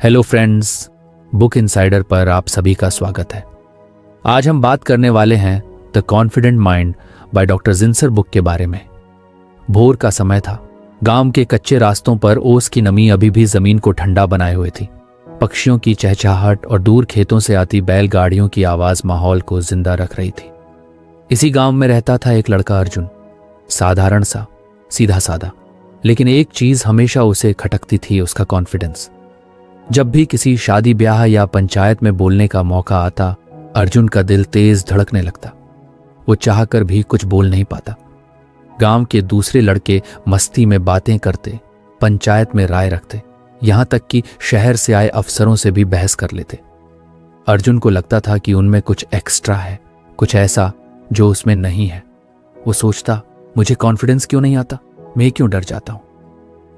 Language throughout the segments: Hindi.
हेलो फ्रेंड्स, बुक इनसाइडर पर आप सभी का स्वागत है। आज हम बात करने वाले हैं the confident mind by doctor Zinsser book के बारे में। भोर का समय था। गांव के कच्चे रास्तों पर ओस की नमी अभी भी जमीन को ठंडा बनाए हुए थी। पक्षियों की चहचहाहट और दूर खेतों से आती बैलगाड़ियों की आवाज माहौल को जिंदा रख रही थी। इसी गांव में रहता था एक लड़का अर्जुन, साधारण सा, सीधा साधा, लेकिन एक चीज हमेशा उसे खटकती थी, उसका कॉन्फिडेंस। जब भी किसी शादी ब्याह या पंचायत में बोलने का मौका आता, अर्जुन का दिल तेज धड़कने लगता। वो चाहकर भी कुछ बोल नहीं पाता। गांव के दूसरे लड़के मस्ती में बातें करते, पंचायत में राय रखते, यहां तक कि शहर से आए अफसरों से भी बहस कर लेते। अर्जुन को लगता था कि उनमें कुछ एक्स्ट्रा है, कुछ ऐसा जो उसमें नहीं है। वो सोचता, मुझे कॉन्फिडेंस क्यों नहीं आता, मैं क्यों डर जाता हूं।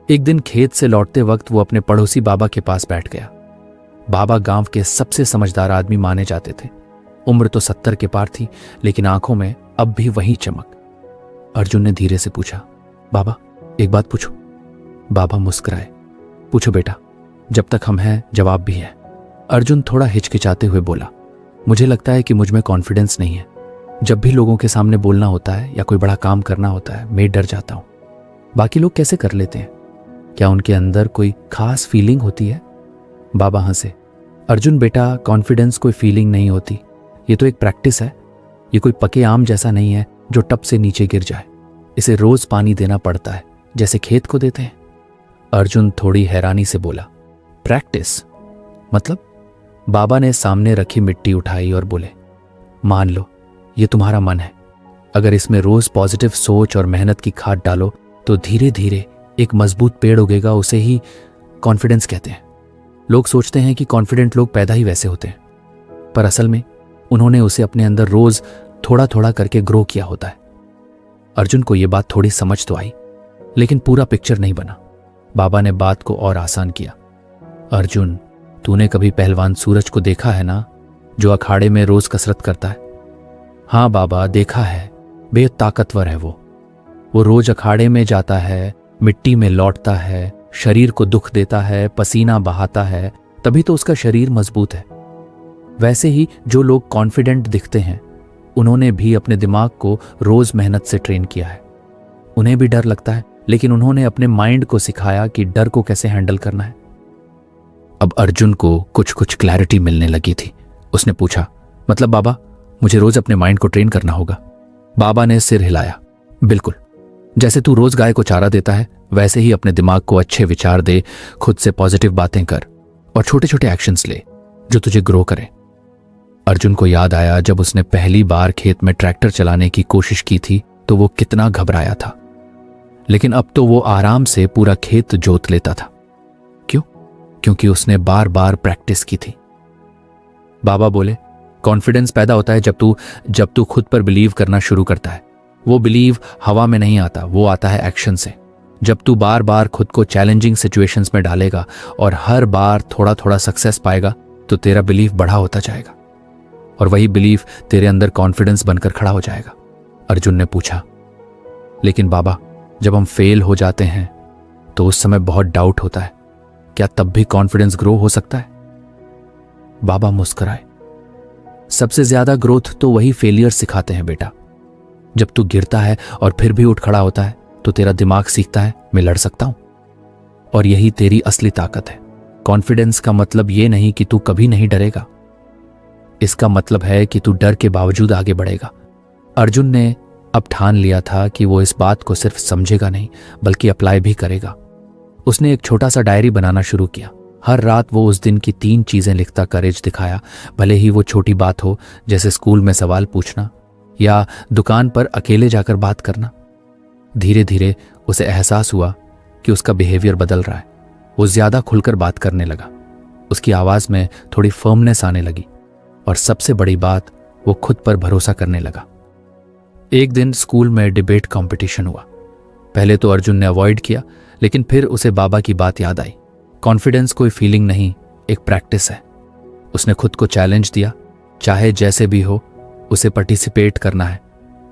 एक दिन खेत से लौटते वक्त वो अपने पड़ोसी बाबा के पास बैठ गया। बाबा गांव के सबसे समझदार आदमी माने जाते थे। उम्र तो 70 के पार थी, लेकिन आंखों में अब भी वही चमक। अर्जुन ने धीरे से पूछा, बाबा एक बात पूछूं? बाबा मुस्कुराए। पूछो बेटा, जब तक हम हैं जवाब भी है। अर्जुन थोड़ा हिचकिचाते हुए बोला, मुझे लगता है कि मुझ में कॉन्फिडेंस नहीं है। जब भी लोगों के सामने बोलना होता है या कोई बड़ा काम करना होता है, मैं डर जाता हूं। बाकी लोग कैसे कर लेते हैं? क्या उनके अंदर कोई खास फीलिंग होती है? बाबा हंसे। अर्जुन बेटा, कॉन्फिडेंस कोई फीलिंग नहीं होती, ये तो एक प्रैक्टिस है। ये कोई पके आम जैसा नहीं है जो टप से नीचे गिर जाए। इसे रोज पानी देना पड़ता है, जैसे खेत को देते हैं। अर्जुन थोड़ी हैरानी से बोला, प्रैक्टिस मतलब? बाबा ने सामने रखी मिट्टी उठाई और बोले, मान लो ये तुम्हारा मन है। अगर इसमें रोज पॉजिटिव सोच और मेहनत की खाद डालो तो धीरे धीरे एक मजबूत पेड़ उगेगा। उसे ही कॉन्फिडेंस कहते हैं। लोग सोचते हैं कि कॉन्फिडेंट लोग पैदा ही वैसे होते हैं, पर असल में उन्होंने उसे अपने अंदर रोज थोड़ा थोड़ा करके ग्रो किया होता है। अर्जुन को यह बात थोड़ी समझ तो आई, लेकिन पूरा पिक्चर नहीं बना। बाबा ने बात को और आसान किया। अर्जुन, तूने कभी पहलवान सूरज को देखा है ना, जो अखाड़े में रोज कसरत करता है? हाँ बाबा, देखा है। बेहद ताकतवर है वो रोज अखाड़े में जाता है, मिट्टी में लौटता है, शरीर को दुख देता है, पसीना बहाता है, तभी तो उसका शरीर मजबूत है। वैसे ही जो लोग कॉन्फिडेंट दिखते हैं, उन्होंने भी अपने दिमाग को रोज मेहनत से ट्रेन किया है। उन्हें भी डर लगता है, लेकिन उन्होंने अपने माइंड को सिखाया कि डर को कैसे हैंडल करना है। अब अर्जुन को कुछ कुछ क्लैरिटी मिलने लगी थी। उसने पूछा, मतलब बाबा, मुझे रोज अपने माइंड को ट्रेन करना होगा? बाबा ने सिर हिलाया। बिल्कुल, जैसे तू रोज गाय को चारा देता है, वैसे ही अपने दिमाग को अच्छे विचार दे, खुद से पॉजिटिव बातें कर और छोटे छोटे एक्शंस ले जो तुझे ग्रो करें। अर्जुन को याद आया जब उसने पहली बार खेत में ट्रैक्टर चलाने की कोशिश की थी तो वो कितना घबराया था, लेकिन अब तो वो आराम से पूरा खेत जोत लेता था। क्यों? क्योंकि उसने बार बार प्रैक्टिस की थी। बाबा बोले, कॉन्फिडेंस पैदा होता है जब तू खुद पर बिलीव करना शुरू करता है। वो बिलीव हवा में नहीं आता, वो आता है एक्शन से। जब तू बार बार खुद को चैलेंजिंग सिचुएशंस में डालेगा और हर बार थोड़ा थोड़ा सक्सेस पाएगा, तो तेरा बिलीव बढ़ा होता जाएगा और वही बिलीव तेरे अंदर कॉन्फिडेंस बनकर खड़ा हो जाएगा। अर्जुन ने पूछा, लेकिन बाबा, जब हम फेल हो जाते हैं तो उस समय बहुत डाउट होता है, क्या तब भी कॉन्फिडेंस ग्रो हो सकता है? बाबा मुस्कुराए। सबसे ज्यादा ग्रोथ तो वही फेलियर सिखाते हैं बेटा। जब तू गिरता है और फिर भी उठ खड़ा होता है तो तेरा दिमाग सीखता है, मैं लड़ सकता हूं। और यही तेरी असली ताकत है। कॉन्फिडेंस का मतलब ये नहीं कि तू कभी नहीं डरेगा, इसका मतलब है कि तू डर के बावजूद आगे बढ़ेगा। अर्जुन ने अब ठान लिया था कि वो इस बात को सिर्फ समझेगा नहीं, बल्कि अप्लाई भी करेगा। उसने एक छोटा सा डायरी बनाना शुरू किया। हर रात वो उस दिन की 3 चीजें लिखता करेज दिखाया, भले ही वो छोटी बात हो, जैसे स्कूल में सवाल पूछना या दुकान पर अकेले जाकर बात करना। धीरे धीरे उसे एहसास हुआ कि उसका बिहेवियर बदल रहा है। वो ज्यादा खुलकर बात करने लगा, उसकी आवाज में थोड़ी फर्मनेस आने लगी और सबसे बड़ी बात, वो खुद पर भरोसा करने लगा। एक दिन स्कूल में डिबेट कंपटीशन हुआ। पहले तो अर्जुन ने अवॉइड किया, लेकिन फिर उसे बाबा की बात याद आई। कॉन्फिडेंस कोई फीलिंग नहीं, एक प्रैक्टिस है। उसने खुद को चैलेंज दिया, चाहे जैसे भी हो उसे पार्टिसिपेट करना है।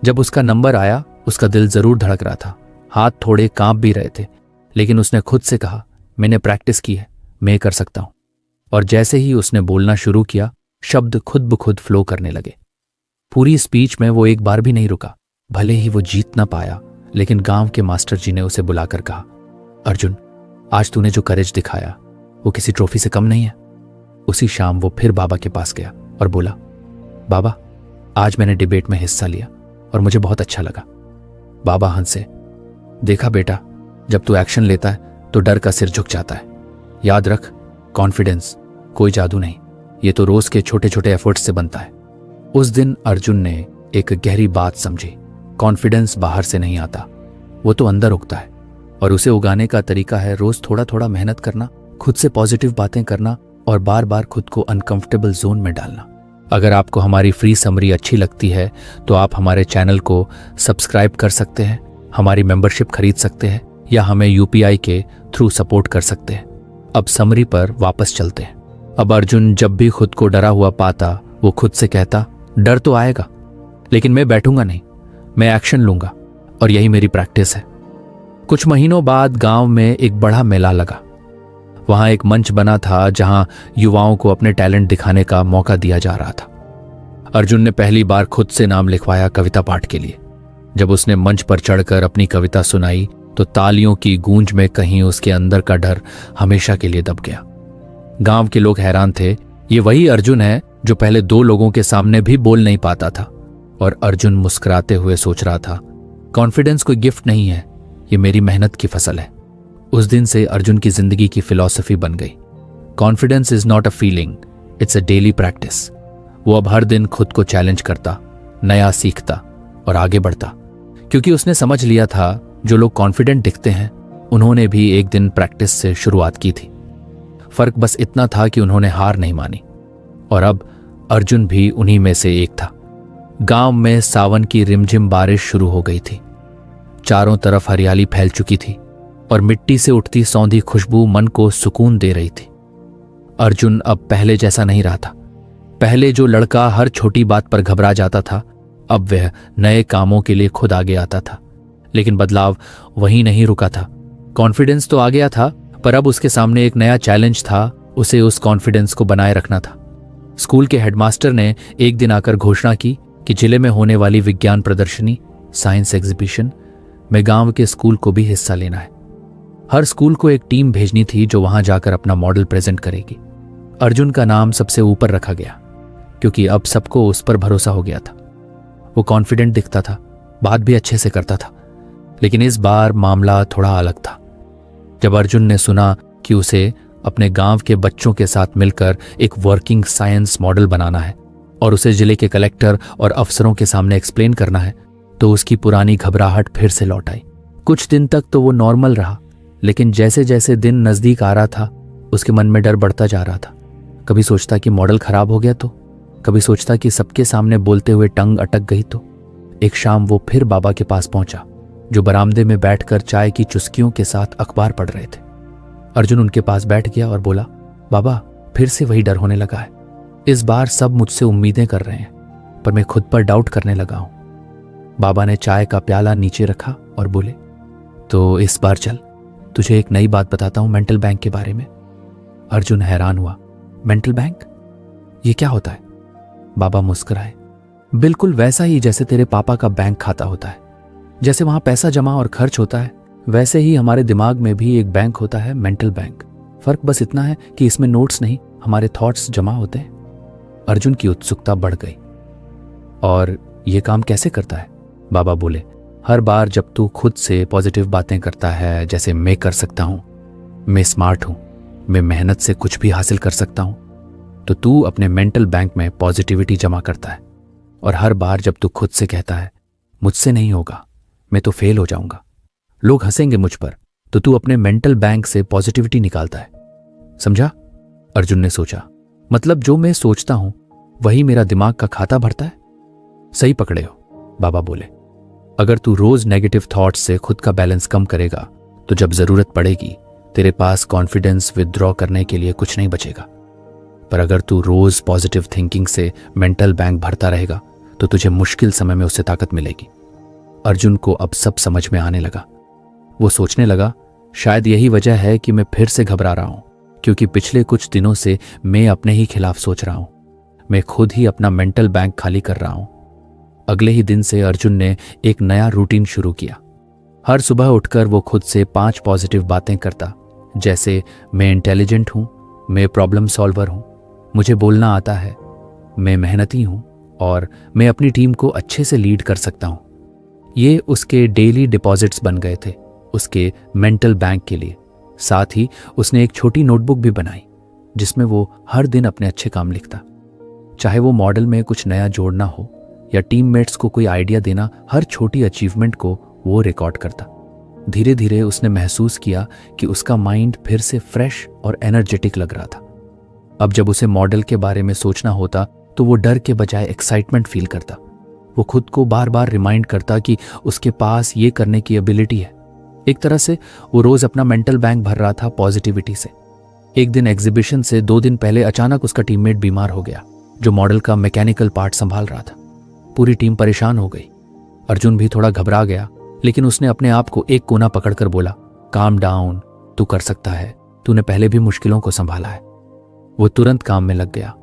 जब उसका नंबर आया, उसका दिल जरूर धड़क रहा था, हाथ थोड़े कांप भी रहे थे, लेकिन उसने खुद से कहा, मैंने प्रैक्टिस की है, मैं कर सकता हूं। और जैसे ही उसने बोलना शुरू किया, शब्द खुद ब खुद फ्लो करने लगे। पूरी स्पीच में वो एक बार भी नहीं रुका। भले ही वो जीत ना पाया, लेकिन गांव के मास्टर जी ने उसे बुलाकर कहा, अर्जुन, आज तूने जो करेज दिखाया वो किसी ट्रॉफी से कम नहीं है। उसी शाम वो फिर बाबा के पास गया और बोला, बाबा, आज मैंने डिबेट में हिस्सा लिया और मुझे बहुत अच्छा लगा। बाबा हंसे, देखा बेटा, जब तू एक्शन लेता है तो डर का सिर झुक जाता है। याद रख, कॉन्फिडेंस कोई जादू नहीं, ये तो रोज के छोटे छोटे एफर्ट्स से बनता है। उस दिन अर्जुन ने एक गहरी बात समझी। कॉन्फिडेंस बाहर से नहीं आता, वो तो अंदर उगता है, और उसे उगाने का तरीका है रोज थोड़ा थोड़ा मेहनत करना, खुद से पॉजिटिव बातें करना और बार बार खुद को अनकंफर्टेबल जोन में डालना। अगर आपको हमारी फ्री समरी अच्छी लगती है तो आप हमारे चैनल को सब्सक्राइब कर सकते हैं, हमारी मेंबरशिप खरीद सकते हैं या हमें यूपीआई के थ्रू सपोर्ट कर सकते हैं। अब समरी पर वापस चलते हैं। अब अर्जुन जब भी खुद को डरा हुआ पाता, वो खुद से कहता, डर तो आएगा, लेकिन मैं बैठूंगा नहीं, मैं एक्शन लूंगा, और यही मेरी प्रैक्टिस है। कुछ महीनों बाद गांव में एक बड़ा मेला लगा। वहां एक मंच बना था जहां युवाओं को अपने टैलेंट दिखाने का मौका दिया जा रहा था। अर्जुन ने पहली बार खुद से नाम लिखवाया कविता पाठ के लिए। जब उसने मंच पर चढ़कर अपनी कविता सुनाई तो तालियों की गूंज में कहीं उसके अंदर का डर हमेशा के लिए दब गया। गांव के लोग हैरान थे, ये वही अर्जुन है जो पहले 2 लोगों के सामने भी बोल नहीं पाता था। और अर्जुन मुस्कुराते हुए सोच रहा था, कॉन्फिडेंस कोई गिफ्ट नहीं है, ये मेरी मेहनत की फसल है। उस दिन से अर्जुन की जिंदगी की फिलॉसफी बन गई, confidence is not a feeling, it's a daily practice. वो अब हर दिन खुद को चैलेंज करता, नया सीखता और आगे बढ़ता, क्योंकि उसने समझ लिया था जो लोग कॉन्फिडेंट दिखते हैं उन्होंने भी एक दिन प्रैक्टिस से शुरुआत की थी। फर्क बस इतना था कि उन्होंने हार नहीं मानी, और अब अर्जुन भी उन्हीं में से एक था। गांव में सावन की रिमझिम बारिश शुरू हो गई थी। चारों तरफ हरियाली फैल चुकी थी और मिट्टी से उठती सौंधी खुशबू मन को सुकून दे रही थी। अर्जुन अब पहले जैसा नहीं रहा था। पहले जो लड़का हर छोटी बात पर घबरा जाता था, अब वह नए कामों के लिए खुद आगे आता था। लेकिन बदलाव वहीं नहीं रुका था। कॉन्फिडेंस तो आ गया था, पर अब उसके सामने एक नया चैलेंज था, उसे उस कॉन्फिडेंस को बनाए रखना था। स्कूल के हेडमास्टर ने एक दिन आकर घोषणा की कि जिले में होने वाली विज्ञान प्रदर्शनी, साइंस एग्जीबिशन में गांव के स्कूल को भी हिस्सा लेना है। हर स्कूल को एक टीम भेजनी थी जो वहां जाकर अपना मॉडल प्रेजेंट करेगी। अर्जुन का नाम सबसे ऊपर रखा गया, क्योंकि अब सबको उस पर भरोसा हो गया था। वो कॉन्फिडेंट दिखता था, बात भी अच्छे से करता था, लेकिन इस बार मामला थोड़ा अलग था। जब अर्जुन ने सुना कि उसे अपने गांव के बच्चों के साथ मिलकर एक वर्किंग साइंस मॉडल बनाना है और उसे जिले के कलेक्टर और अफसरों के सामने एक्सप्लेन करना है, तो उसकी पुरानी घबराहट फिर से लौट आई। कुछ दिन तक तो वो नॉर्मल रहा, लेकिन जैसे जैसे दिन नजदीक आ रहा था, उसके मन में डर बढ़ता जा रहा था। कभी सोचता कि मॉडल खराब हो गया तो, कभी सोचता कि सबके सामने बोलते हुए टंग अटक गई तो। एक शाम वो फिर बाबा के पास पहुंचा, जो बरामदे में बैठकर चाय की चुस्कियों के साथ अखबार पढ़ रहे थे। अर्जुन उनके पास बैठ गया और बोला, बाबा, फिर से वही डर होने लगा है। इस बार सब मुझसे उम्मीदें कर रहे हैं, पर मैं खुद पर डाउट करने लगा हूं। बाबा ने चाय का प्याला नीचे रखा और बोले, तो इस बार चल, तुझे एक नई बात बताता हूं मेंटल बैंक के बारे में। अर्जुन हैरान हुआ, मेंटल बैंक? ये क्या होता है? बाबा मुस्कुराए, बिल्कुल वैसा ही जैसे तेरे पापा का बैंक खाता होता है। जैसे वहां पैसा जमा और खर्च होता है, वैसे ही हमारे दिमाग में भी एक बैंक होता है, मेंटल बैंक। फर्क बस इतना है कि इसमें नोट्स नहीं, हमारे थॉट्स जमा होते हैं। अर्जुन की उत्सुकता बढ़ गई। और ये काम कैसे करता है? बाबा बोले, हर बार जब तू खुद से पॉजिटिव बातें करता है, जैसे मैं कर सकता हूं, मैं स्मार्ट हूं, मैं मेहनत से कुछ भी हासिल कर सकता हूं, तो तू अपने मेंटल बैंक में पॉजिटिविटी जमा करता है। और हर बार जब तू खुद से कहता है, मुझसे नहीं होगा, मैं तो फेल हो जाऊंगा, लोग हंसेंगे मुझ पर, तो तू अपने मेंटल बैंक से पॉजिटिविटी निकालता है। समझा? अर्जुन ने सोचा, मतलब जो मैं सोचता हूं वही मेरा दिमाग का खाता भरता है? सही पकड़े हो, बाबा बोले। अगर तू रोज नेगेटिव थॉट्स से खुद का बैलेंस कम करेगा, तो जब जरूरत पड़ेगी तेरे पास कॉन्फिडेंस विथड्रॉ करने के लिए कुछ नहीं बचेगा। पर अगर तू रोज पॉजिटिव थिंकिंग से मेंटल बैंक भरता रहेगा, तो तुझे मुश्किल समय में उससे ताकत मिलेगी। अर्जुन को अब सब समझ में आने लगा। वो सोचने लगा, शायद यही वजह है कि मैं फिर से घबरा रहा हूं, क्योंकि पिछले कुछ दिनों से मैं अपने ही खिलाफ सोच रहा हूं। मैं खुद ही अपना मेंटल बैंक खाली कर रहा हूं। अगले ही दिन से अर्जुन ने एक नया रूटीन शुरू किया। हर सुबह उठकर वो खुद से 5 पॉजिटिव बातें करता, जैसे मैं इंटेलिजेंट हूं, मैं प्रॉब्लम सॉल्वर हूं, मुझे बोलना आता है, मैं मेहनती हूं और मैं अपनी टीम को अच्छे से लीड कर सकता हूं। ये उसके डेली डिपॉजिट्स बन गए थे उसके मेंटल बैंक के लिए। साथ ही उसने एक छोटी नोटबुक भी बनाई जिसमें वो हर दिन अपने अच्छे काम लिखता। चाहे वो मॉडल में कुछ नया जोड़ना हो या टीममेट्स को कोई आइडिया देना, हर छोटी अचीवमेंट को वो रिकॉर्ड करता। धीरे धीरे उसने महसूस किया कि उसका माइंड फिर से फ्रेश और एनर्जेटिक लग रहा था। अब जब उसे मॉडल के बारे में सोचना होता तो वो डर के बजाय एक्साइटमेंट फील करता। वो खुद को बार बार रिमाइंड करता कि उसके पास ये करने की एबिलिटी है। एक तरह से वो रोज अपना मेंटल बैंक भर रहा था पॉजिटिविटी से। एक दिन एग्जीबिशन से 2 दिन पहले अचानक उसका टीममेट बीमार हो गया, जो मॉडल का मैकेनिकल पार्ट संभाल रहा था। पूरी टीम परेशान हो गई। अर्जुन भी थोड़ा घबरा गया, लेकिन उसने अपने आप को एक कोना पकड़कर बोला, काम डाउन, तू कर सकता है, तूने पहले भी मुश्किलों को संभाला है। वो तुरंत काम में लग गया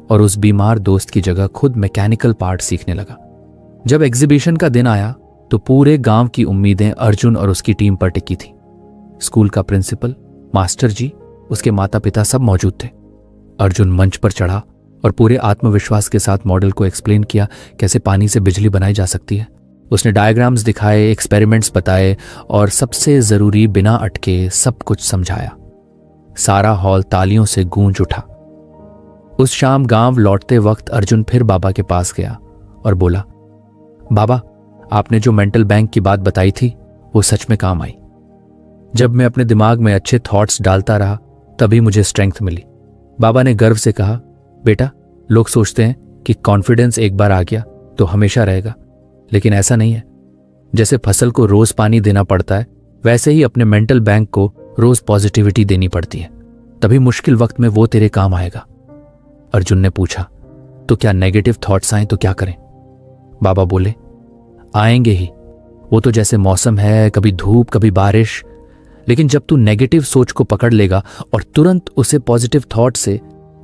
और उस बीमार दोस्त की जगह खुद मैकेनिकल पार्ट सीखने लगा। जब एग्जीबिशन का दिन आया तो पूरे गांव की उम्मीदें अर्जुन और उसकी टीम पर टिकी थी। स्कूल का प्रिंसिपल, मास्टर जी, उसके माता पिता सब मौजूद थे। अर्जुन मंच पर चढ़ा और पूरे आत्मविश्वास के साथ मॉडल को एक्सप्लेन किया कैसे पानी से बिजली बनाई जा सकती है। उसने डायग्राम्स दिखाए, एक्सपेरिमेंट्स बताए और सबसे जरूरी बिना अटके सब कुछ समझाया। सारा हॉल तालियों से गूंज उठा। उस शाम गांव लौटते वक्त अर्जुन फिर बाबा के पास गया और बोला, बाबा, आपने जो मेंटल बैंक की बात बताई थी वो सच में काम आई। जब मैं अपने दिमाग में अच्छे थॉट्स डालता रहा तभी मुझे स्ट्रेंथ मिली। बाबा ने गर्व से कहा, बेटा, लोग सोचते हैं कि कॉन्फिडेंस एक बार आ गया तो हमेशा रहेगा, लेकिन ऐसा नहीं है। जैसे फसल को रोज पानी देना पड़ता है, वैसे ही अपने मेंटल बैंक को रोज पॉजिटिविटी देनी पड़ती है, तभी मुश्किल वक्त में वो तेरे काम आएगा। अर्जुन ने पूछा, तो क्या नेगेटिव थॉट्स आए तो क्या करें? बाबा बोले, आएंगे ही, वो तो जैसे मौसम है, कभी धूप कभी बारिश, लेकिन जब तू नेगेटिव सोच को पकड़ लेगा और तुरंत उसे पॉजिटिव थॉट से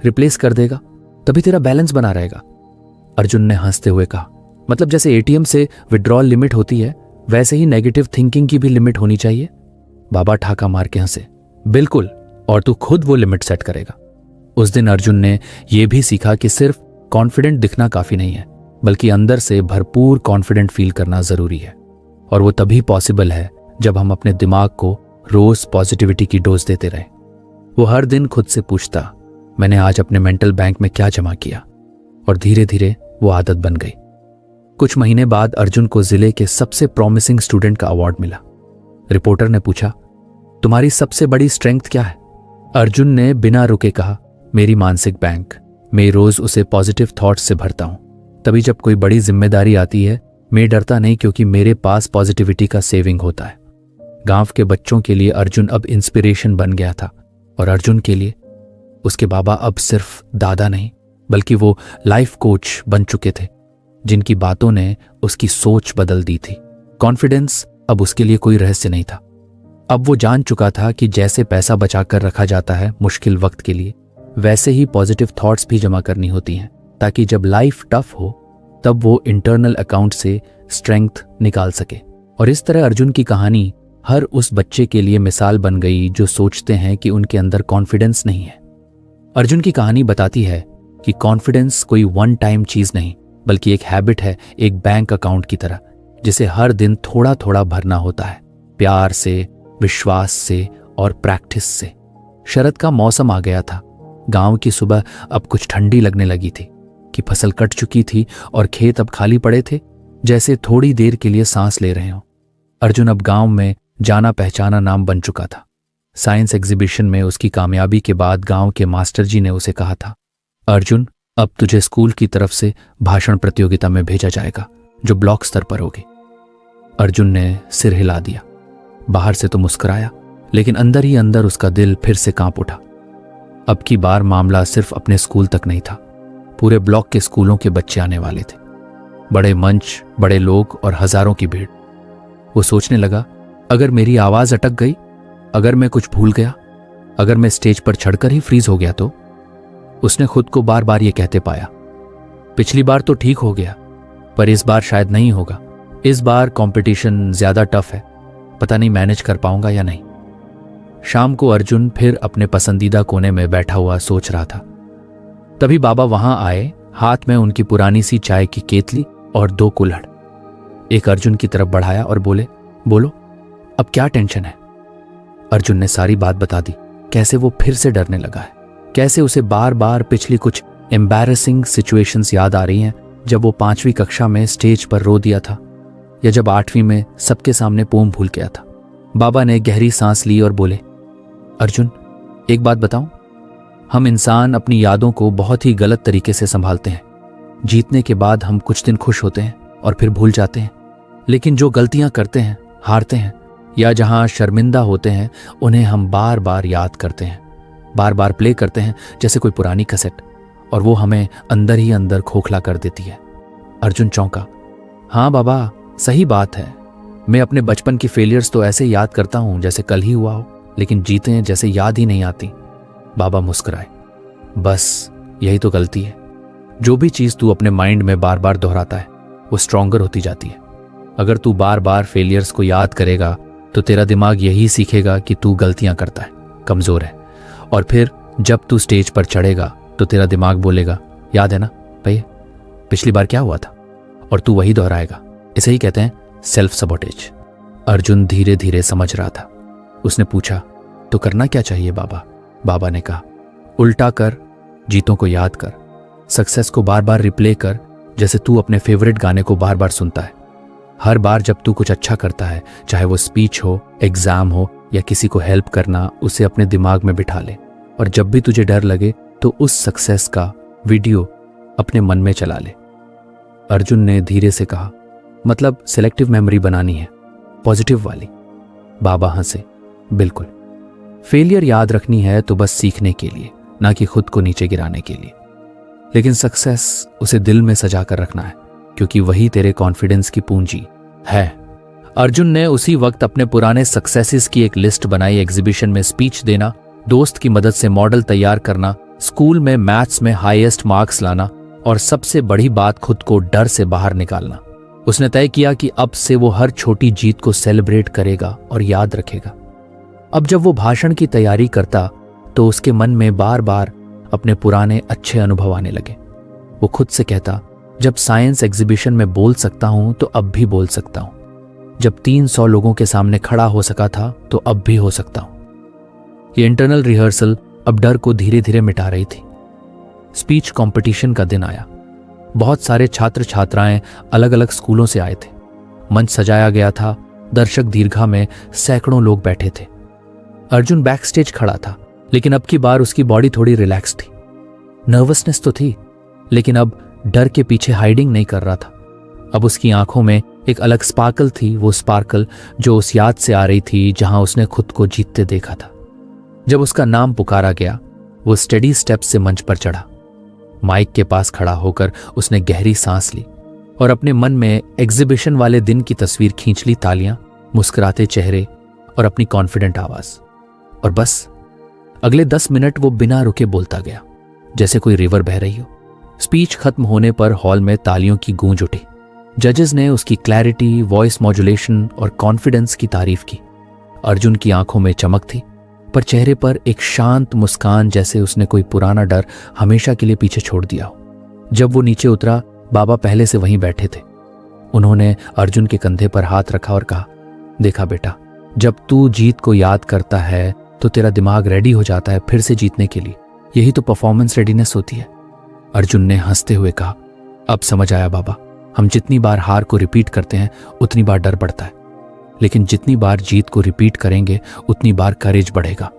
रिप्लेस कर देगा, तभी तेरा बैलेंस बना रहेगा। अर्जुन ने हंसते हुए कहा, मतलब जैसे एटीएम से विड्रॉल लिमिट होती है, वैसे ही नेगेटिव थिंकिंग की भी लिमिट होनी चाहिए। बाबा ठाका मार के हंसे, बिल्कुल, और तू खुद वो लिमिट सेट करेगा। उस दिन अर्जुन ने यह भी सीखा कि सिर्फ कॉन्फिडेंट दिखना काफी नहीं है, बल्कि अंदर से भरपूर कॉन्फिडेंट फील करना जरूरी है। और वो तभी पॉसिबल है जब हम अपने दिमाग को रोज पॉजिटिविटी की डोज देते रहे। वो हर दिन खुद से पूछता, मैंने आज अपने मेंटल बैंक में क्या जमा किया, और धीरे धीरे वो आदत बन गई। कुछ महीने बाद अर्जुन को जिले के सबसे प्रॉमिसिंग स्टूडेंट का अवार्ड मिला। रिपोर्टर ने पूछा, तुम्हारी सबसे बड़ी स्ट्रेंथ क्या है? अर्जुन ने बिना रुके कहा, मेरी मानसिक बैंक, मैं रोज उसे पॉजिटिव थॉट्स से भरता हूं। तभी जब कोई बड़ी जिम्मेदारी आती है, मैं डरता नहीं, क्योंकि मेरे पास पॉजिटिविटी का सेविंग होता है। गांव के बच्चों के लिए अर्जुन अब इंस्पिरेशन बन गया था, और अर्जुन के लिए उसके बाबा अब सिर्फ दादा नहीं, बल्कि वो लाइफ कोच बन चुके थे, जिनकी बातों ने उसकी सोच बदल दी थी। कॉन्फिडेंस अब उसके लिए कोई रहस्य नहीं था। अब वो जान चुका था कि जैसे पैसा बचाकर रखा जाता है मुश्किल वक्त के लिए, वैसे ही पॉजिटिव थॉट्स भी जमा करनी होती हैं, ताकि जब लाइफ टफ हो तब वो इंटरनल अकाउंट से स्ट्रेंथ निकाल सके। और इस तरह अर्जुन की कहानी हर उस बच्चे के लिए मिसाल बन गई जो सोचते हैं कि उनके अंदर कॉन्फिडेंस नहीं है। अर्जुन की कहानी बताती है कि कॉन्फिडेंस कोई वन टाइम चीज नहीं, बल्कि एक हैबिट है, एक बैंक अकाउंट की तरह, जिसे हर दिन थोड़ा थोड़ा भरना होता है, प्यार से, विश्वास से और प्रैक्टिस से। शरद का मौसम आ गया था। गांव की सुबह अब कुछ ठंडी लगने लगी थी कि फसल कट चुकी थी और खेत अब खाली पड़े थे, जैसे थोड़ी देर के लिए सांस ले रहे हों। अर्जुन अब गांव में जाना पहचाना नाम बन चुका था। साइंस एग्जीबिशन में उसकी कामयाबी के बाद गांव के मास्टर जी ने उसे कहा था, अर्जुन, अब तुझे स्कूल की तरफ से भाषण प्रतियोगिता में भेजा जाएगा, जो ब्लॉक स्तर पर होगी। अर्जुन ने सिर हिला दिया। बाहर से तो मुस्कुराया, लेकिन अंदर ही अंदर उसका दिल फिर से कांप उठा। अब की बार मामला सिर्फ अपने स्कूल तक नहीं था, पूरे ब्लॉक के स्कूलों के बच्चे आने वाले थे। बड़े मंच, बड़े लोग और हजारों की भीड़। वो सोचने लगा, अगर मेरी आवाज अटक गई, अगर मैं कुछ भूल गया, अगर मैं स्टेज पर चढ़कर ही फ्रीज हो गया तो? उसने खुद को बार बार ये कहते पाया। पिछली बार तो ठीक हो गया, पर इस बार शायद नहीं होगा। इस बार कंपटीशन ज्यादा टफ है, पता नहीं मैनेज कर पाऊंगा या नहीं। शाम को अर्जुन फिर अपने पसंदीदा कोने में बैठा हुआ सोच रहा था। तभी बाबा वहां आए, हाथ में उनकी पुरानी सी चाय की केतली और 2 कुल्हड़। एक अर्जुन की तरफ बढ़ाया और बोले, बोलो अब क्या टेंशन है? अर्जुन ने सारी बात बता दी, कैसे वो फिर से डरने लगा है, कैसे उसे बार बार पिछली कुछ एम्बैरेसिंग सिचुएशंस याद आ रही हैं, जब वो 5वीं कक्षा में स्टेज पर रो दिया था, या जब 8वीं में सबके सामने पोम भूल गया था। बाबा ने गहरी सांस ली और बोले, अर्जुन एक बात बताऊं, हम इंसान अपनी यादों को बहुत ही गलत तरीके से संभालते हैं। जीतने के बाद हम कुछ दिन खुश होते हैं और फिर भूल जाते हैं, लेकिन जो गलतियां करते हैं, हारते हैं या जहां शर्मिंदा होते हैं, उन्हें हम बार बार याद करते हैं, बार बार प्ले करते हैं जैसे कोई पुरानी कैसेट, और वो हमें अंदर ही अंदर खोखला कर देती है। अर्जुन चौंका। हाँ बाबा, सही बात है। मैं अपने बचपन की फेलियर्स तो ऐसे याद करता हूं जैसे कल ही हुआ हो, लेकिन जीते जैसे याद ही नहीं आती। बाबा मुस्कुराए। बस यही तो गलती है। जो भी चीज तू अपने माइंड में बार बार दोहराता है वो स्ट्रॉन्गर होती जाती है। अगर तू बार बार फेलियर्स को याद करेगा तो तेरा दिमाग यही सीखेगा कि तू गलतियां करता है, कमजोर है, और फिर जब तू स्टेज पर चढ़ेगा तो तेरा दिमाग बोलेगा, याद है ना भैया पिछली बार क्या हुआ था, और तू वही दोहराएगा। इसे ही कहते हैं सेल्फ सबोटेज। अर्जुन धीरे धीरे समझ रहा था। उसने पूछा, तो करना क्या चाहिए बाबा? बाबा ने कहा, उल्टा कर, जीतों को याद कर, सक्सेस को बार बार रिप्ले कर, जैसे तू अपने फेवरेट गाने को बार बार सुनता है। हर बार जब तू कुछ अच्छा करता है, चाहे वो स्पीच हो, एग्जाम हो या किसी को हेल्प करना, उसे अपने दिमाग में बिठा ले, और जब भी तुझे डर लगे तो उस सक्सेस का वीडियो अपने मन में चला ले। अर्जुन ने धीरे से कहा, मतलब सिलेक्टिव मेमोरी बनानी है, पॉजिटिव वाली। बाबा हंसे, बिल्कुल। फेलियर याद रखनी है तो बस सीखने के लिए, ना कि खुद को नीचे गिराने के लिए। लेकिन सक्सेस उसे दिल में सजा कर रखना है, क्योंकि वही तेरे कॉन्फिडेंस की पूंजी है। अर्जुन ने उसी वक्त अपने पुराने सक्सेसेस की एक लिस्ट बनाई। एग्जीबिशन में स्पीच देना, दोस्त की मदद से मॉडल तैयार करना, स्कूल में मैथ्स में हाईएस्ट मार्क्स लाना, और सबसे बड़ी बात, खुद को डर से बाहर निकालना। उसने तय किया कि अब से वो हर छोटी जीत को सेलिब्रेट करेगा और याद रखेगा। अब जब वो भाषण की तैयारी करता तो उसके मन में बार बार अपने पुराने अच्छे अनुभव आने लगे। वो खुद से कहता, जब साइंस एग्जीबिशन में बोल सकता हूं तो अब भी बोल सकता हूं। जब 300 लोगों के सामने खड़ा हो सका था तो अब भी हो सकता हूं। ये इंटरनल रिहर्सल अब डर को धीरे धीरे मिटा रही थी। स्पीच कंपटीशन का दिन आया। बहुत सारे छात्र छात्राएं अलग अलग स्कूलों से आए थे। मंच सजाया गया था। दर्शक दीर्घा में सैकड़ों लोग बैठे थे। अर्जुन बैक स्टेज खड़ा था, लेकिन अब की बार उसकी बॉडी थोड़ी रिलैक्स थी। नर्वसनेस तो थी, लेकिन अब डर के पीछे हाइडिंग नहीं कर रहा था। अब उसकी आंखों में एक अलग स्पार्कल थी, वो स्पार्कल जो उस याद से आ रही थी जहां उसने खुद को जीतते देखा था। जब उसका नाम पुकारा गया, वो स्टेडी स्टेप से मंच पर चढ़ा। माइक के पास खड़ा होकर उसने गहरी सांस ली और अपने मन में एग्जीबिशन वाले दिन की तस्वीर खींच ली। तालियां, मुस्कुराते चेहरे और अपनी कॉन्फिडेंट आवाज। और बस अगले 10 मिनट वो बिना रुके बोलता गया, जैसे कोई रिवर बह रही हो। स्पीच खत्म होने पर हॉल में तालियों की गूंज उठी। जजेस ने उसकी क्लैरिटी, वॉइस मॉड्यूलेशन और कॉन्फिडेंस की तारीफ की। अर्जुन की आंखों में चमक थी, पर चेहरे पर एक शांत मुस्कान, जैसे उसने कोई पुराना डर हमेशा के लिए पीछे छोड़ दिया हो। जब वो नीचे उतरा, बाबा पहले से वहीं बैठे थे। उन्होंने अर्जुन के कंधे पर हाथ रखा और कहा, देखा बेटा, जब तू जीत को याद करता है तो तेरा दिमाग रेडी हो जाता है फिर से जीतने के लिए। यही तो परफॉर्मेंस रेडीनेस होती है। अर्जुन ने हंसते हुए कहा, अब समझ आया बाबा, हम जितनी बार हार को रिपीट करते हैं उतनी बार डर बढ़ता है, लेकिन जितनी बार जीत को रिपीट करेंगे उतनी बार करेज बढ़ेगा।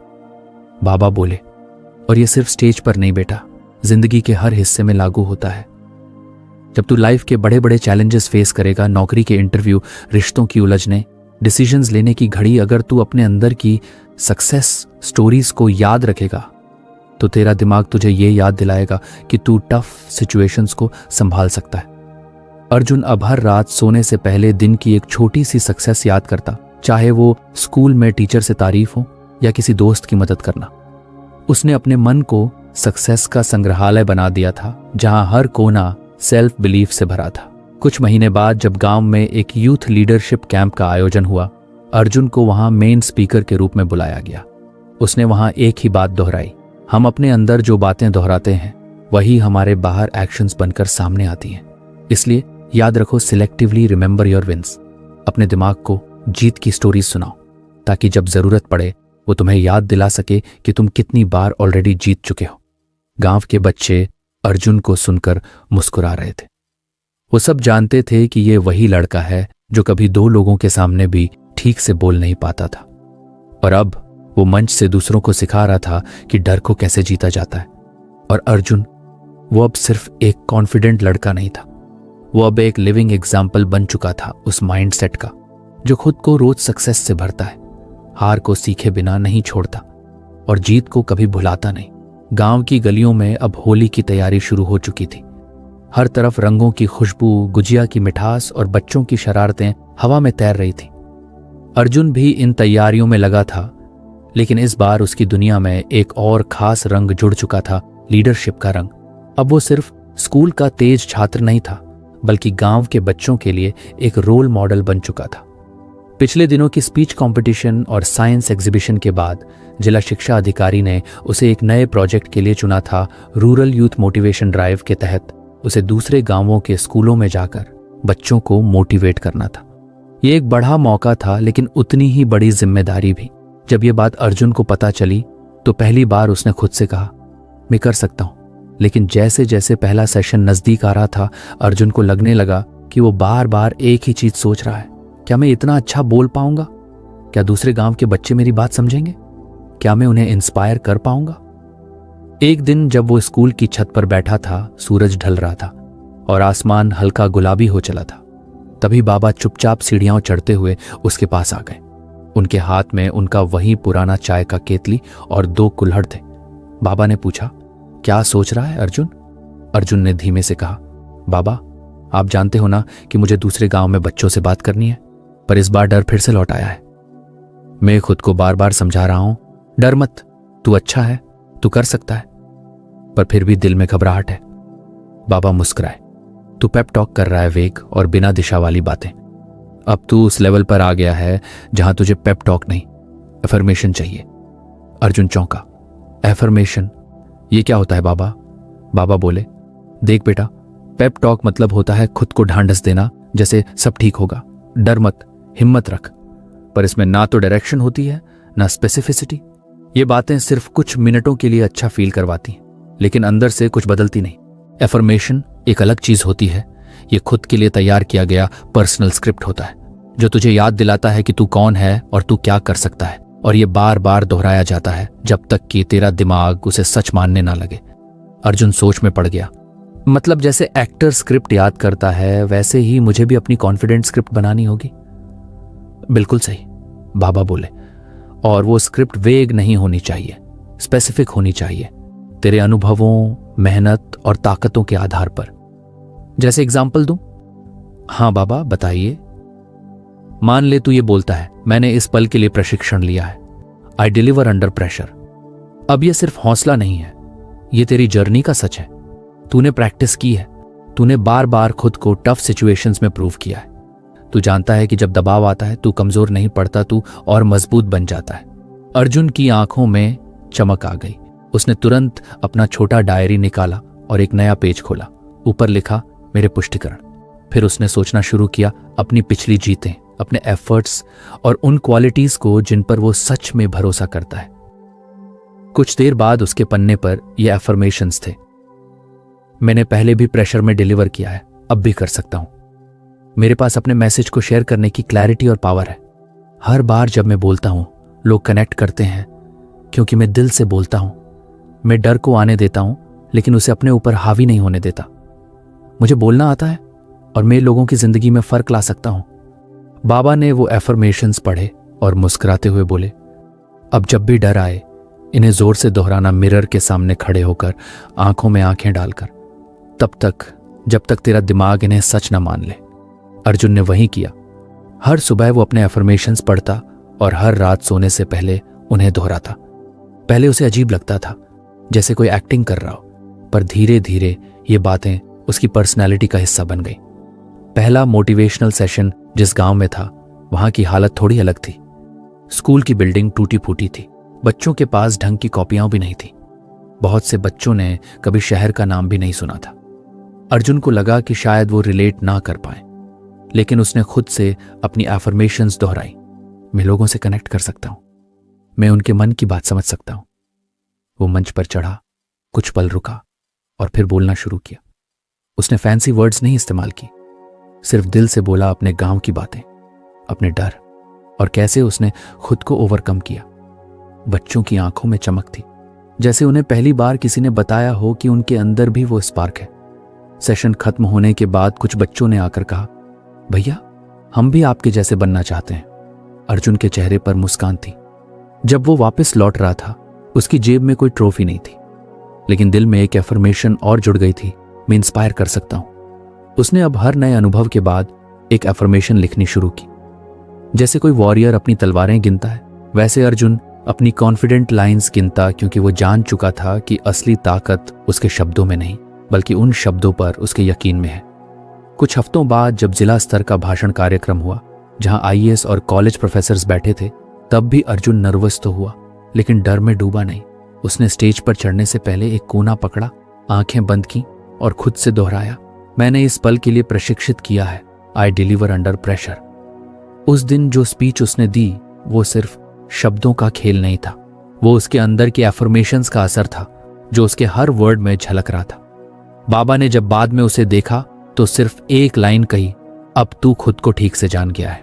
बाबा बोले, और ये सिर्फ स्टेज पर नहीं बेटा, जिंदगी के हर हिस्से में लागू होता है। जब तू लाइफ के बड़े बड़े चैलेंजेस फेस करेगा, नौकरी के इंटरव्यू, रिश्तों की उलझने, डिसीजंस लेने की घड़ी, अगर तू अपने अंदर की सक्सेस स्टोरीज को याद रखेगा तो तेरा दिमाग तुझे ये याद दिलाएगा कि तू टफ सिचुएशंस को संभाल सकता है। अर्जुन अब हर रात सोने से पहले दिन की एक छोटी सी सक्सेस याद करता, चाहे वो स्कूल में टीचर से तारीफ हो या किसी दोस्त की मदद करना। उसने अपने मन को सक्सेस का संग्रहालय बना दिया था, जहां हर कोना सेल्फ बिलीफ से भरा था। कुछ महीने बाद जब गांव में एक यूथ लीडरशिप कैंप का आयोजन हुआ, अर्जुन को वहां मेन स्पीकर के रूप में बुलाया गया। उसने वहां एक ही बात दोहराई, हम अपने अंदर जो बातें दोहराते हैं वही हमारे बाहर एक्शंस बनकर सामने आती हैं। इसलिए याद रखो, सिलेक्टिवली रिमेंबर योर विंस। अपने दिमाग को जीत की स्टोरीज सुनाओ, ताकि जब जरूरत पड़े वो तुम्हें याद दिला सके कि तुम कितनी बार ऑलरेडी जीत चुके हो। गांव के बच्चे अर्जुन को सुनकर मुस्कुरा रहे थे। वो सब जानते थे कि ये वही लड़का है जो कभी दो लोगों के सामने भी ठीक से बोल नहीं पाता था, और अब वो मंच से दूसरों को सिखा रहा था कि डर को कैसे जीता जाता है। और अर्जुन, वो अब सिर्फ एक कॉन्फिडेंट लड़का नहीं था, वो अब एक लिविंग एग्जाम्पल बन चुका था उस माइंडसेट का जो खुद को रोज सक्सेस से भरता है, हार को सीखे बिना नहीं छोड़ता और जीत को कभी भुलाता नहीं। गांव की गलियों में अब होली की तैयारी शुरू हो चुकी थी। हर तरफ रंगों की खुशबू, गुजिया की मिठास और बच्चों की शरारतें हवा में तैर रही थी। अर्जुन भी इन तैयारियों में लगा था, लेकिन इस बार उसकी दुनिया में एक और खास रंग जुड़ चुका था, लीडरशिप का रंग। अब वो सिर्फ स्कूल का तेज छात्र नहीं था, बल्कि गांव के बच्चों के लिए एक रोल मॉडल बन चुका था। पिछले दिनों की स्पीच कंपटीशन और साइंस एग्जीबिशन के बाद जिला शिक्षा अधिकारी ने उसे एक नए प्रोजेक्ट के लिए चुना था। रूरल यूथ मोटिवेशन ड्राइव के तहत उसे दूसरे गांवों के स्कूलों में जाकर बच्चों को मोटिवेट करना था। ये एक बड़ा मौका था, लेकिन उतनी ही बड़ी जिम्मेदारी भी। जब ये बात अर्जुन को पता चली तो पहली बार उसने खुद से कहा, मैं कर सकता हूं। लेकिन जैसे जैसे पहला सेशन नजदीक आ रहा था, अर्जुन को लगने लगा कि वो बार बार एक ही चीज सोच रहा है, क्या मैं इतना अच्छा बोल पाऊंगा? क्या दूसरे गांव के बच्चे मेरी बात समझेंगे? क्या मैं उन्हें इंस्पायर कर पाऊंगा? एक दिन जब वो स्कूल की छत पर बैठा था, सूरज ढल रहा था और आसमान हल्का गुलाबी हो चला था। तभी बाबा चुपचाप सीढ़ियां चढ़ते हुए उसके पास आ गए। उनके हाथ में उनका वही पुराना चाय का केतली और 2 कुल्हड़ थे। बाबा ने पूछा, क्या सोच रहा है अर्जुन? अर्जुन ने धीमे से कहा, बाबा, आप जानते हो ना कि मुझे दूसरे गांव में बच्चों से बात करनी है, पर इस बार डर फिर से लौट आया है। मैं खुद को बार बार समझा रहा हूं, डर मत, तू अच्छा है, तू कर सकता है, पर फिर भी दिल में घबराहट है। बाबा मुस्कुराए, तू पेप टॉक कर रहा है वेग, और बिना दिशा वाली बातें। अब तू उस लेवल पर आ गया है जहां तुझे पेप टॉक नहीं, एफर्मेशन चाहिए। अर्जुन चौंका, एफर्मेशन? ये क्या होता है बाबा? बाबा बोले, देख बेटा, पेप टॉक मतलब होता है खुद को ढांढस देना, जैसे सब ठीक होगा, डर मत, हिम्मत रख। पर इसमें ना तो डायरेक्शन होती है ना स्पेसिफिसिटी। ये बातें सिर्फ कुछ मिनटों के लिए अच्छा फील करवाती हैं, लेकिन अंदर से कुछ बदलती नहीं। एफर्मेशन एक अलग चीज होती है। ये खुद के लिए तैयार किया गया पर्सनल स्क्रिप्ट होता है, जो तुझे याद दिलाता है कि तू कौन है और तू क्या कर सकता है। और ये बार बार दोहराया जाता है जब तक कि तेरा दिमाग उसे सच मानने ना लगे। अर्जुन सोच में पड़ गया। मतलब जैसे एक्टर स्क्रिप्ट याद करता है, वैसे ही मुझे भी अपनी कॉन्फिडेंट स्क्रिप्ट बनानी होगी। बिल्कुल सही, बाबा बोले, और वो स्क्रिप्ट वेग नहीं होनी चाहिए, स्पेसिफिक होनी चाहिए, तेरे अनुभवों, मेहनत और ताकतों के आधार पर। जैसे एग्जाम्पल दूं? हाँ बाबा, बताइए। मान ले तू ये बोलता है, मैंने इस पल के लिए प्रशिक्षण लिया है, आई डिलीवर अंडर प्रेशर। अब ये सिर्फ हौसला नहीं है, ये तेरी जर्नी का सच है। तूने प्रैक्टिस की है, तूने बार बार खुद को टफ सिचुएशंस में प्रूव किया है। तू जानता है कि जब दबाव आता है तू कमजोर नहीं पड़ता, तू और मजबूत बन जाता है। अर्जुन की आंखों में चमक आ गई। उसने तुरंत अपना छोटा डायरी निकाला और एक नया पेज खोला। ऊपर लिखा, मेरे पुष्टिकरण। फिर उसने सोचना शुरू किया अपनी पिछली जीतें, अपने एफर्ट्स और उन क्वालिटीज को जिन पर वो सच में भरोसा करता है। कुछ देर बाद उसके पन्ने पर ये एफर्मेशंस थे, मैंने पहले भी प्रेशर में डिलीवर किया है, अब भी कर सकता हूं। मेरे पास अपने मैसेज को शेयर करने की क्लैरिटी और पावर है। हर बार जब मैं बोलता हूं, लोग कनेक्ट करते हैं, क्योंकि मैं दिल से बोलता हूं। मैं डर को आने देता हूं, लेकिन उसे अपने ऊपर हावी नहीं होने देता। मुझे बोलना आता है और मैं लोगों की जिंदगी में फर्क ला सकता हूं। बाबा ने वो एफर्मेशंस पढ़े और मुस्कुराते हुए बोले, अब जब भी डर आए, इन्हें जोर से दोहराना, मिरर के सामने खड़े होकर, आंखों में आंखें डालकर, तब तक जब तक तेरा दिमाग इन्हें सच न मान ले। अर्जुन ने वही किया। हर सुबह वो अपने एफर्मेशंस पढ़ता और हर रात सोने से पहले उन्हें दोहराता। पहले उसे अजीब लगता था, जैसे कोई एक्टिंग कर रहा हो, पर धीरे धीरे ये बातें उसकी पर्सनैलिटी का हिस्सा बन गई। पहला मोटिवेशनल सेशन जिस गांव में था, वहां की हालत थोड़ी अलग थी। स्कूल की बिल्डिंग टूटी फूटी थी, बच्चों के पास ढंग की कॉपियां भी नहीं थी। बहुत से बच्चों ने कभी शहर का नाम भी नहीं सुना था। अर्जुन को लगा कि शायद वो रिलेट ना कर पाए, लेकिन उसने खुद से अपनी एफर्मेशंस दोहराई। मैं लोगों से कनेक्ट कर सकता हूं, मैं उनके मन की बात समझ सकता हूं। वो मंच पर चढ़ा, कुछ पल रुका और फिर बोलना शुरू किया। उसने फैंसी वर्ड्स नहीं इस्तेमाल की, सिर्फ दिल से बोला अपने गांव की बातें, अपने डर और कैसे उसने खुद को ओवरकम किया। बच्चों की आंखों में चमक थी, जैसे उन्हें पहली बार किसी ने बताया हो कि उनके अंदर भी वो स्पार्क है। सेशन खत्म होने के बाद कुछ बच्चों ने आकर कहा, भैया हम भी आपके जैसे बनना चाहते हैं। अर्जुन के चेहरे पर मुस्कान थी। जब वो वापस लौट रहा था, उसकी जेब में कोई ट्रॉफी नहीं थी, लेकिन दिल में एक एफर्मेशन और जुड़ गई थी, मैं इंस्पायर कर सकता हूं। उसने अब हर नए अनुभव के बाद एक एफर्मेशन लिखनी शुरू की। जैसे कोई वॉरियर अपनी तलवारें गिनता है, वैसे अर्जुन अपनी कॉन्फिडेंट लाइंस गिनता, क्योंकि वो जान चुका था कि असली ताकत उसके शब्दों में नहीं, बल्कि उन शब्दों पर उसके यकीन में है। कुछ हफ्तों बाद जब जिला स्तर का भाषण कार्यक्रम हुआ, जहां आईएएस और कॉलेज प्रोफेसर्स बैठे थे, तब भी अर्जुन नर्वस तो हुआ, लेकिन डर में डूबा नहीं। उसने स्टेज पर चढ़ने से पहले एक कोना पकड़ा, आंखें बंद की और खुद से दोहराया, मैंने इस पल के लिए प्रशिक्षित किया है, आई डिलीवर अंडर प्रेशर। उस दिन जो स्पीच उसने दी, वो सिर्फ शब्दों का खेल नहीं था, वो उसके अंदर की एफर्मेशंस का असर था, जो उसके हर वर्ड में झलक रहा था। बाबा ने जब बाद में उसे देखा तो सिर्फ एक लाइन कही, अब तू खुद को ठीक से जान गया है।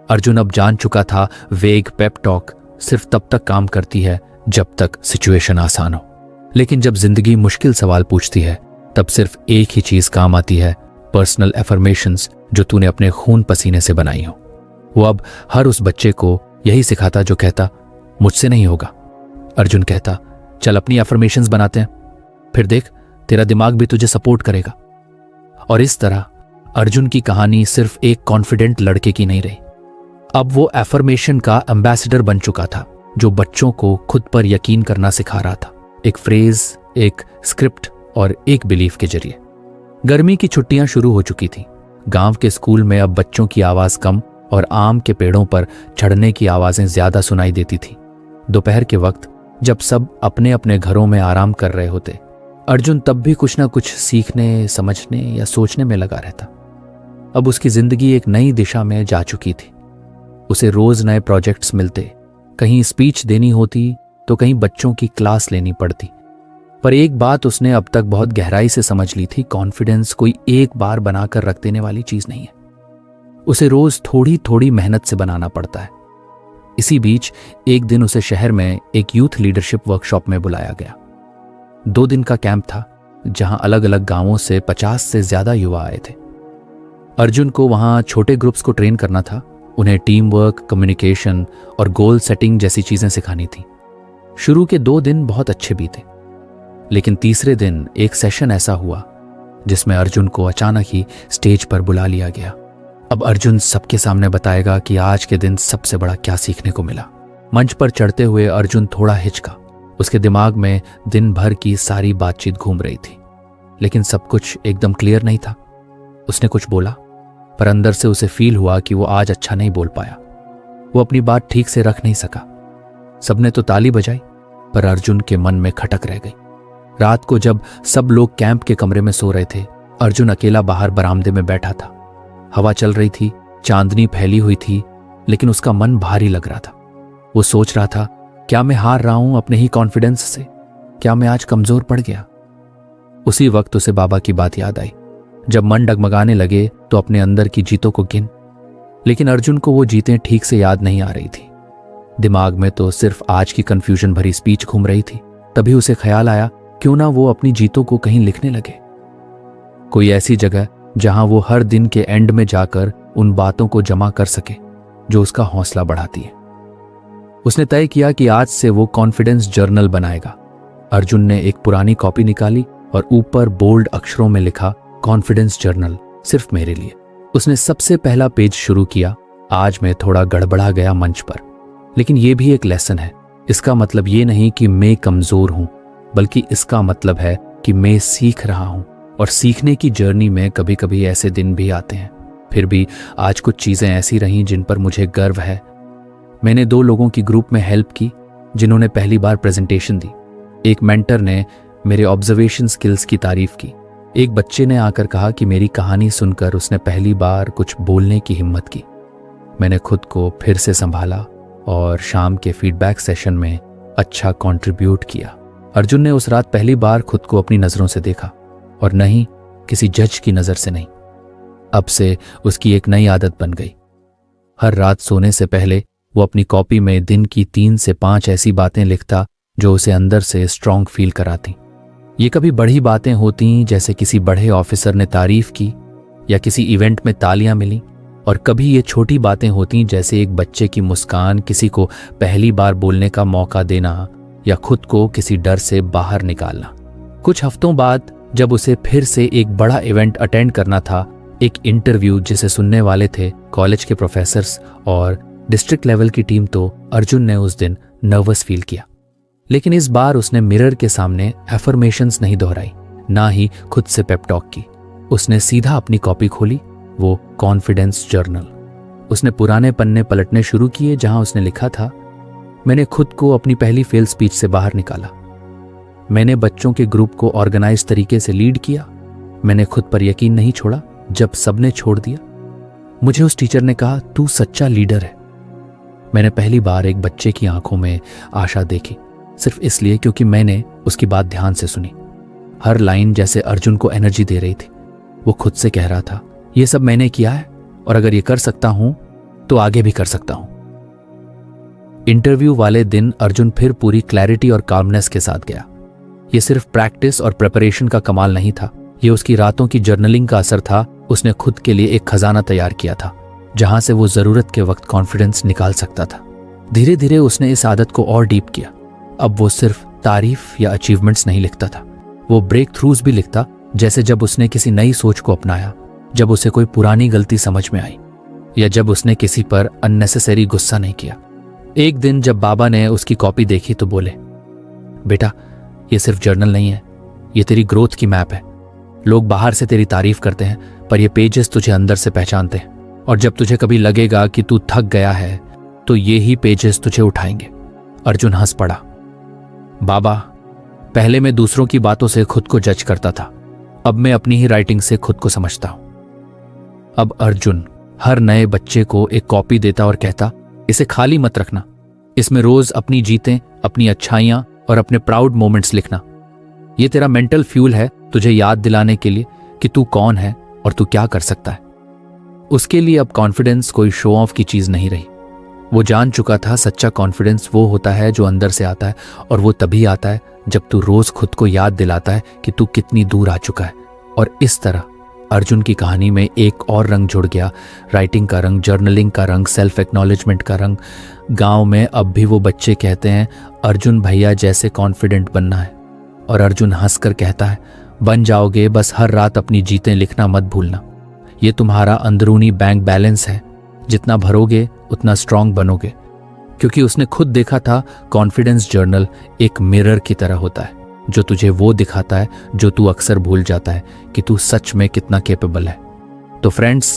अर्जुन अब जान चुका था, वेग पेप टॉक सिर्फ तब तक काम करती है जब तक सिचुएशन आसान हो, लेकिन जब जिंदगी मुश्किल सवाल पूछती है, तब सिर्फ एक ही चीज काम आती है, पर्सनल एफर्मेशंस जो तूने अपने खून पसीने से बनाई हो। वो अब हर उस बच्चे को यही सिखाता जो कहता, मुझसे नहीं होगा। अर्जुन कहता, चल अपनी एफर्मेशंस बनाते हैं, फिर देख तेरा दिमाग भी तुझे सपोर्ट करेगा। और इस तरह अर्जुन की कहानी सिर्फ एक कॉन्फिडेंट लड़के की नहीं रही, अब वो एफर्मेशन का एम्बेसडर बन चुका था, जो बच्चों को खुद पर यकीन करना सिखा रहा था, एक फ्रेज, एक स्क्रिप्ट और एक बिलीफ के जरिए। गर्मी की छुट्टियां शुरू हो चुकी थी। गांव के स्कूल में अब बच्चों की आवाज कम और आम के पेड़ों पर चढ़ने की आवाजें ज्यादा सुनाई देती थी। दोपहर के वक्त जब सब अपने अपने घरों में आराम कर रहे होते, अर्जुन तब भी कुछ ना कुछ सीखने, समझने या सोचने में लगा रहता। अब उसकी जिंदगी एक नई दिशा में जा चुकी थी। उसे रोज नए प्रोजेक्ट्स मिलते, कहीं स्पीच देनी होती तो कहीं बच्चों की क्लास लेनी पड़ती। पर एक बात उसने अब तक बहुत गहराई से समझ ली थी, कॉन्फिडेंस कोई एक बार बनाकर रख देने वाली चीज नहीं है, उसे रोज थोड़ी थोड़ी मेहनत से बनाना पड़ता है। इसी बीच एक दिन उसे शहर में एक यूथ लीडरशिप वर्कशॉप में बुलाया गया। 2 दिन का कैंप था, जहां अलग अलग गांवों से 50 से ज्यादा युवा आए थे। अर्जुन को वहां छोटे ग्रुप्स को ट्रेन करना था, उन्हें टीम वर्क, कम्युनिकेशन और गोल सेटिंग जैसी चीजें सिखानी थी। शुरू के 2 दिन बहुत अच्छे बीते, लेकिन तीसरे दिन एक सेशन ऐसा हुआ जिसमें अर्जुन को अचानक ही स्टेज पर बुला लिया गया। अब अर्जुन सबके सामने बताएगा कि आज के दिन सबसे बड़ा क्या सीखने को मिला। मंच पर चढ़ते हुए अर्जुन थोड़ा हिचका, उसके दिमाग में दिन भर की सारी बातचीत घूम रही थी, लेकिन सब कुछ एकदम क्लियर नहीं था। उसने कुछ बोला, पर अंदर से उसे फील हुआ कि वो आज अच्छा नहीं बोल पाया, वो अपनी बात ठीक से रख नहीं सका। सबने तो ताली बजाई, पर अर्जुन के मन में खटक रह गई। रात को जब सब लोग कैंप के कमरे में सो रहे थे, अर्जुन अकेला बाहर बरामदे में बैठा था। हवा चल रही थी, चांदनी फैली हुई थी, लेकिन उसका मन भारी लग रहा था। वो सोच रहा था, क्या मैं हार रहा हूं अपने ही कॉन्फिडेंस से? क्या मैं आज कमजोर पड़ गया? उसी वक्त उसे बाबा की बात याद आई, जब मन डगमगाने लगे तो अपने अंदर की जीतों को गिन। लेकिन अर्जुन को वो जीतें ठीक से याद नहीं आ रही थी। दिमाग में तो सिर्फ आज की कंफ्यूजन भरी स्पीच घूम रही थी। तभी उसे ख्याल आया, क्यों ना वो अपनी जीतों को कहीं लिखने लगे, कोई ऐसी जगह जहां वो हर दिन के एंड में जाकर उन बातों को जमा कर सके जो उसका हौसला बढ़ाती है। उसने तय किया कि आज से वो कॉन्फिडेंस जर्नल बनाएगा। अर्जुन ने एक पुरानी कॉपी निकाली और ऊपर बोल्ड अक्षरों में लिखा, कॉन्फिडेंस जर्नल सिर्फ मेरे लिए। उसने सबसे पहला पेज शुरू किया। आज मैं थोड़ा गड़बड़ा गया मंच पर, लेकिन यह भी एक लेसन है। इसका मतलब ये नहीं कि मैं कमजोर हूं, बल्कि इसका मतलब है कि मैं सीख रहा हूं। और सीखने की जर्नी में कभी कभी ऐसे दिन भी आते हैं। फिर भी आज कुछ चीजें ऐसी रहीं जिन पर मुझे गर्व है। मैंने 2 लोगों की ग्रुप में हेल्प की जिन्होंने पहली बार प्रेजेंटेशन दी। एक मेंटर ने मेरे ऑब्जर्वेशन स्किल्स की तारीफ की। एक बच्चे ने आकर कहा कि मेरी कहानी सुनकर उसने पहली बार कुछ बोलने की हिम्मत की। मैंने खुद को फिर से संभाला और शाम के फीडबैक सेशन में अच्छा कंट्रीब्यूट किया। अर्जुन ने उस रात पहली बार खुद को अपनी नजरों से देखा, और नहीं किसी जज की नजर से नहीं। अब से उसकी एक नई आदत बन गई। हर रात सोने से पहले वो अपनी कॉपी में दिन की 3 से 5 ऐसी बातें लिखता जो उसे अंदर से स्ट्रांग फील कराती। ये कभी बड़ी बातें होती जैसे किसी बड़े ऑफिसर ने तारीफ की या किसी इवेंट में तालियां मिली, और कभी ये छोटी बातें होती जैसे एक बच्चे की मुस्कान, किसी को पहली बार बोलने का मौका देना या खुद को किसी डर से बाहर निकालना। कुछ हफ्तों बाद जब उसे फिर से एक बड़ा इवेंट अटेंड करना था, एक इंटरव्यू जिसे सुनने वाले थे कॉलेज के प्रोफेसर्स और डिस्ट्रिक्ट लेवल की टीम, तो अर्जुन ने उस दिन नर्वस फील किया। लेकिन इस बार उसने मिरर के सामने एफर्मेशंस नहीं दोहराई, ना ही खुद से पेप टॉक की। उसने सीधा अपनी कॉपी खोली, वो कॉन्फिडेंस जर्नल। उसने पुराने पन्ने पलटने शुरू किए जहां उसने लिखा था, मैंने खुद को अपनी पहली फेल स्पीच से बाहर निकाला। मैंने बच्चों के ग्रुप को ऑर्गेनाइज तरीके से लीड किया। मैंने खुद पर यकीन नहीं छोड़ा जब सबने छोड़ दिया। मुझे उस टीचर ने कहा, तू सच्चा लीडर है। मैंने पहली बार एक बच्चे की आंखों में आशा देखी, सिर्फ इसलिए क्योंकि मैंने उसकी बात ध्यान से सुनी। हर लाइन जैसे अर्जुन को एनर्जी दे रही थी। वो खुद से कह रहा था, ये सब मैंने किया है और अगर ये कर सकता हूं तो आगे भी कर सकता हूं। इंटरव्यू वाले दिन अर्जुन फिर पूरी क्लैरिटी और काल्मनेस के साथ गया। ये सिर्फ प्रैक्टिस और प्रिपरेशन का कमाल नहीं था, ये उसकी रातों की जर्नलिंग का असर था। उसने खुद के लिए एक खजाना तैयार किया था जहां से वो जरूरत के वक्त कॉन्फिडेंस निकाल सकता था। धीरे धीरे उसने इस आदत को और डीप किया। अब वो सिर्फ तारीफ या अचीवमेंट्स नहीं लिखता था, वो ब्रेक थ्रूज भी लिखता, जैसे जब उसने किसी नई सोच को अपनाया, जब उसे कोई पुरानी गलती समझ में आई, या जब उसने किसी पर अननेसेसरी गुस्सा नहीं किया। एक दिन जब बाबा ने उसकी कॉपी देखी तो बोले, बेटा ये सिर्फ जर्नल नहीं है, ये तेरी ग्रोथ की मैप है। लोग बाहर से तेरी तारीफ करते हैं, पर ये पेजेस तुझे अंदर से पहचानते हैं, और जब तुझे कभी लगेगा कि तू थक गया है तो ये ही पेजेस तुझे उठाएंगे। अर्जुन हंस पड़ा। बाबा, पहले मैं दूसरों की बातों से खुद को जज करता था, अब मैं अपनी ही राइटिंग से खुद को समझता हूं। अब अर्जुन हर नए बच्चे को एक कॉपी देता और कहता, इसे खाली मत रखना, इसमें रोज अपनी जीतें, अपनी अच्छाइयां और अपने प्राउड मोमेंट्स लिखना। ये तेरा मेंटल फ्यूल है, तुझे याद दिलाने के लिए कि तू कौन है और तू क्या कर सकता है। उसके लिए अब कॉन्फिडेंस कोई शो ऑफ की चीज नहीं रही। वो जान चुका था सच्चा कॉन्फिडेंस वो होता है जो अंदर से आता है, और वो तभी आता है जब तू रोज खुद को याद दिलाता है कि तू कितनी दूर आ चुका है। और इस तरह अर्जुन की कहानी में एक और रंग जुड़ गया, राइटिंग का रंग, जर्नलिंग का रंग, सेल्फ एक्नॉलेजमेंट का रंग। गांव में अब भी वो बच्चे कहते हैं, अर्जुन भैया जैसे कॉन्फिडेंट बनना है, और अर्जुन हंसकर कहता है, बन जाओगे, बस हर रात अपनी जीतें लिखना मत भूलना। ये तुम्हारा अंदरूनी बैंक बैलेंस है, जितना भरोगे उतना स्ट्रांग बनोगे। क्योंकि उसने खुद देखा था कॉन्फिडेंस जर्नल एक मिरर की तरह होता है, जो तुझे वो दिखाता है जो तू अक्सर भूल जाता है, कि तू सच में कितना कैपेबल है। तो फ्रेंड्स,